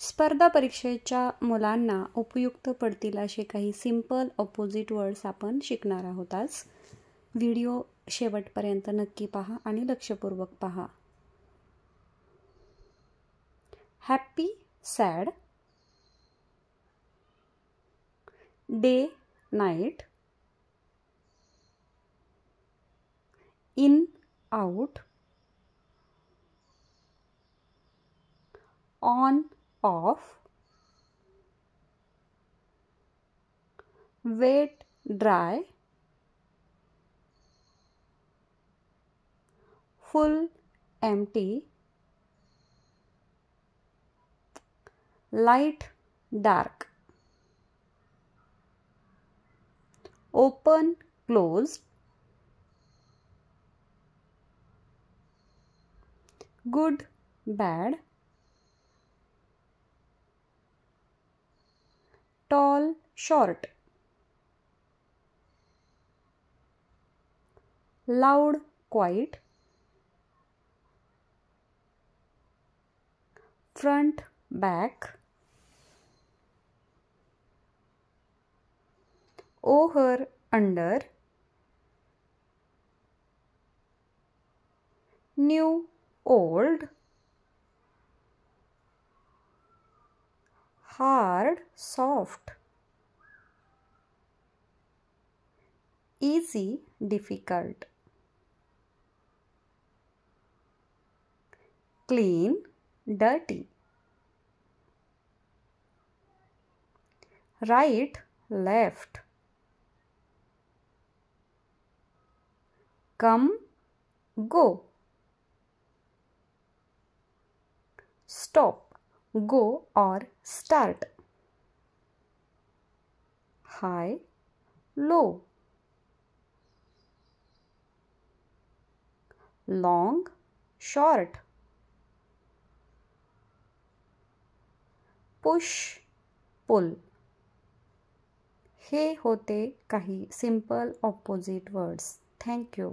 स्पर्धा परीक्षेच्या मुलांना उपयुक्त पडतील असे काही सिंपल ऑपोजिट वर्ड्स आपण शिकणार आहोत आज. व्हिडिओ शेवटपर्यंत नक्की पहा आणि लक्षपूर्वक पहा. Happy, sad, day, night, in, out, on, off, wet, dry, full, empty, light, dark, open, closed, good, bad, tall, short, loud, quiet, front, back, over, under, new, old, hard, soft, easy, difficult, clean, dirty, right, left, come, go, stop, go or start, high, low, long, short, push, pull. हे होते काही simple opposite words. Thank you.